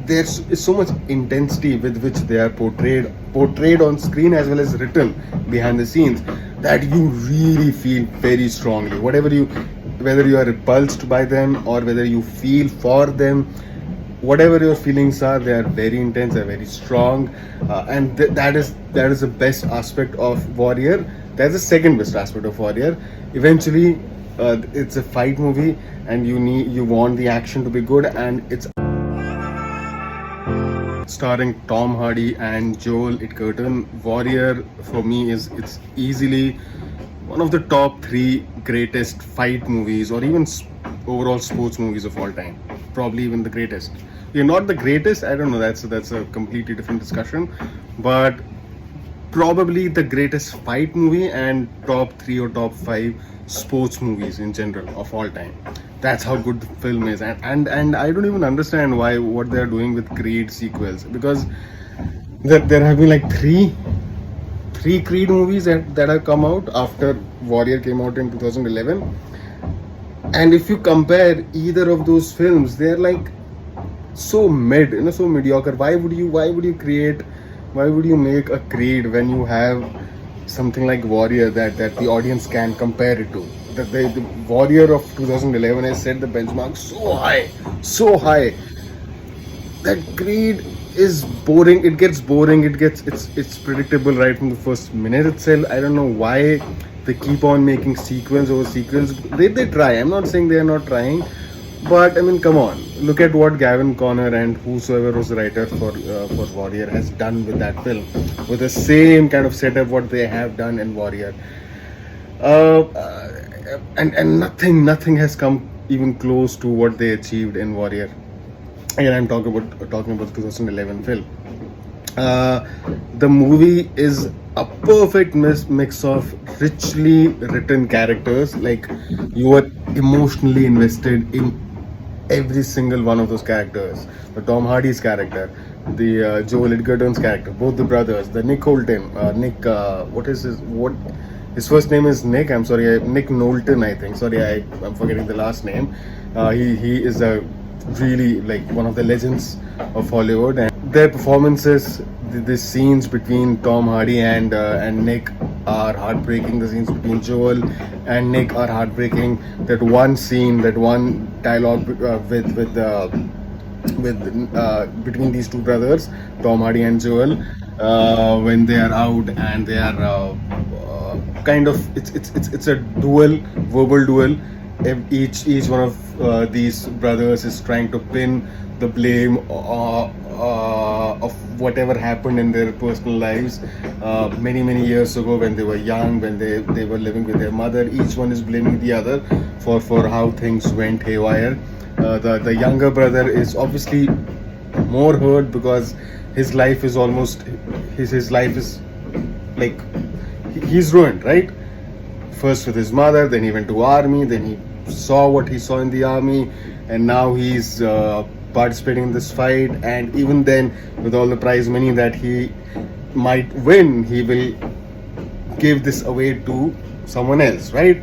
there's so much intensity with which they are portrayed on screen as well as written behind the scenes, that you really feel very strongly, whether you are repulsed by them or whether you feel for them. Whatever your feelings are, they are very intense, they're very strong, and that is the best aspect of Warrior. That's the second best aspect of Warrior. Eventually, it's a fight movie, and you want the action to be good, and it's starring Tom Hardy and Joel Edgerton. Warrior for me is it's easily one of the top three greatest fight movies, or even overall sports movies of all time. Probably even the greatest. You're not the greatest. I don't know. That's a completely different discussion, but probably the greatest fight movie and top three or top five sports movies in general of all time. That's how good the film is, and I don't even understand what they're doing with Creed sequels, because there have been like three Creed movies that have come out after Warrior came out in 2011, and if you compare either of those films, they're like so mid, so mediocre. Why would you make a Creed when you have something like Warrior that the audience can compare it to? The Warrior of 2011 has set the benchmark so high that Creed is boring. It gets boring. It's predictable right from the first minute itself. I don't know why they keep on making sequels over sequels. They try. I'm not saying they are not trying, but I mean, come on. Look at what Gavin Conner and whosoever was the writer for Warrior has done with that film, with the same kind of setup what they have done in Warrior. And nothing has come even close to what they achieved in Warrior. Again, I'm talking about 2011 film. The movie is a perfect mix of richly written characters. Like, you are emotionally invested in every single one of those characters. The Tom Hardy's character, the Joel Edgerton's character, both the brothers, the Nick Holton, his first name is Nick. I'm sorry, Nick Knowlton, I think. Sorry, I'm forgetting the last name. He is a really like one of the legends of Hollywood, and their performances, the scenes between Tom Hardy and Nick are heartbreaking. The scenes between Joel and Nick are heartbreaking. That one scene, that one dialogue between these two brothers, Tom Hardy and Joel, when they are out and they are kind of it's a verbal duel. Each one of these brothers is trying to pin the blame of whatever happened in their personal lives many years ago when they were young, when they were living with their mother. Each one is blaming the other for how things went haywire. The younger brother is obviously more hurt because his life is like he's ruined, right? First with his mother, then he went to army, then he saw what he saw in the army, and now he's participating in this fight. And even then, with all the prize money that he might win, he will give this away to someone else, right?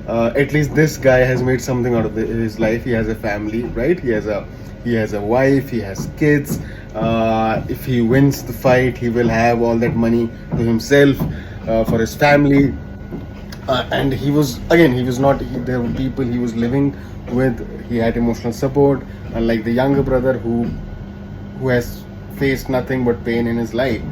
At least this guy has made something out of his life. He has a family, right? He has a wife, he has kids. If he wins the fight, he will have all that money to himself, for his family. And there were people he was living with. He had emotional support, unlike the younger brother who has faced nothing but pain in his life.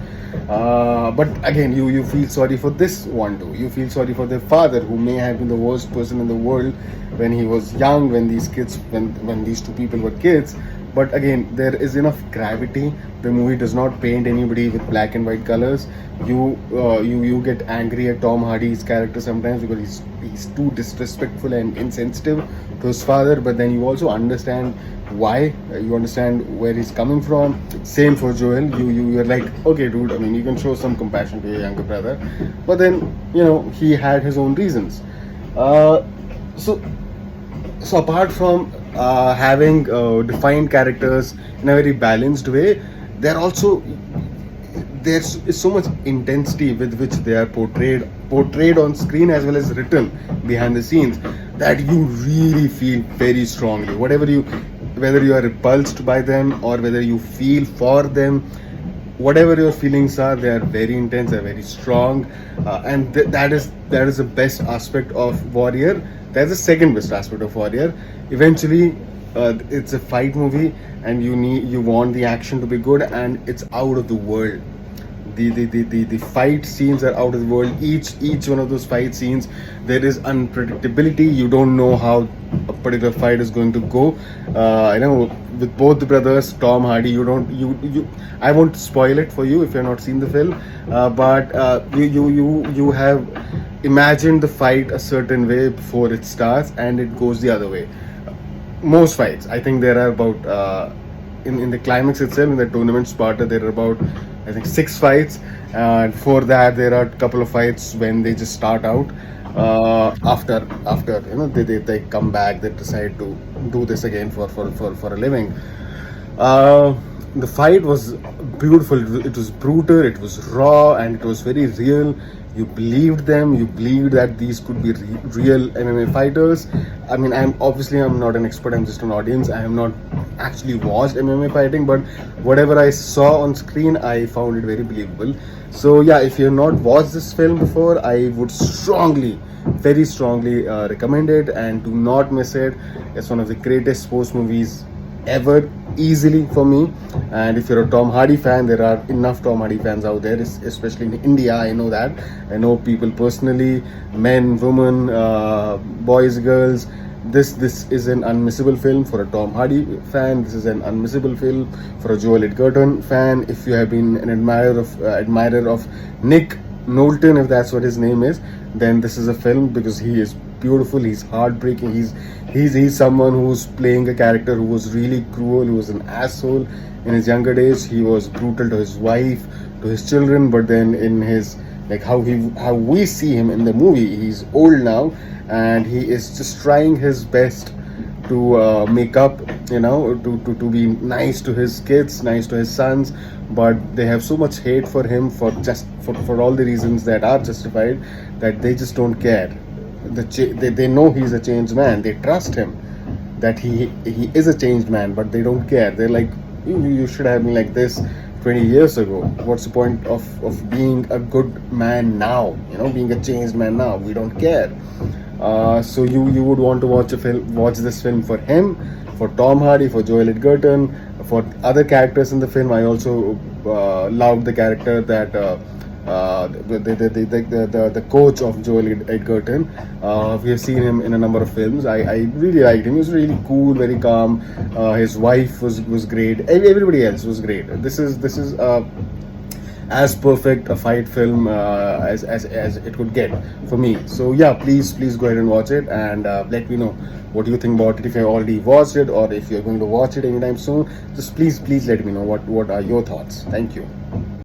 But again, you feel sorry for this one too. You feel sorry for their father, who may have been the worst person in the world when he was young, when these two people were kids. But again, there is enough gravity. The movie does not paint anybody with black and white colors. You get angry at Tom Hardy's character sometimes because he's too disrespectful and insensitive to his father. But then you also understand why. You understand where he's coming from. Same for Joel. You're like, okay, dude. I mean, you can show some compassion to your younger brother, but then he had his own reasons. So apart from having defined characters in a very balanced way, there's so much intensity with which they are portrayed on screen as well as written behind the scenes, that you really feel very strongly. whether you are repulsed by them or whether you feel for them, whatever your feelings are, they are very intense, they're very strong, and that is the best aspect of Warrior. That's the second best aspect of Warrior. Eventually, it's a fight movie, and you want the action to be good, and it's out of the world. The fight scenes are out of the world. Each one of those fight scenes, there is unpredictability. You don't know how a particular fight is going to go. I know with both the brothers, Tom Hardy, you I won't spoil it for you if you've not seen the film, but you have imagined the fight a certain way before it starts, and it goes the other way. Most fights, I think there are about in the climax itself, in the tournament Sparta, there are about, I think, 6 fights, and for that there are a couple of fights when they just start out. After they come back, they decide to do this again for a living. The fight was beautiful. It was brutal, it was raw, and it was very real. You believed them. You believed that these could be real MMA fighters. I mean, I'm not an expert. I'm just an audience. I have not actually watched MMA fighting, but whatever I saw on screen, I found it very believable. So yeah, if you have not watched this film before, I would strongly, very strongly recommend it, and do not miss it. It's one of the greatest sports movies ever, easily for me. And if you're a Tom Hardy fan, there are enough Tom Hardy fans out there, especially in India. I know that. I know people personally, men, women, boys, girls. This is an unmissable film for a Tom Hardy fan. This is an unmissable film for a Joel Edgerton fan. If you have been an admirer of Nick Nolte, if that's what his name is, then this is a film, because he is beautiful. He's heartbreaking. He's someone who's playing a character who was really cruel, who was an asshole in his younger days. He was brutal to his wife, to his children, but then in his, like, how we see him in the movie, he's old now, and he is just trying his best to make up, to be nice to his kids, nice to his sons, but they have so much hate for him for all the reasons that are justified, that they just don't care. They know he's a changed man. They trust him that he is a changed man, but they don't care. They're like, you should have been like this 20 years ago. What's the point of being a good man now? Being a changed man now. We don't care. So you would want to watch this film for him, for Tom Hardy, for Joel Edgerton, for other characters in the film. I also loved the character that the coach of Joel Edgerton. We have seen him in a number of films. I really liked him. He was really cool, very calm. His wife was great. Everybody else was great. This is as perfect a fight film as it could get for me. So yeah, please go ahead and watch it, and let me know what you think about it. If you have already watched it, or if you're going to watch it anytime soon, just please let me know what are your thoughts. Thank you.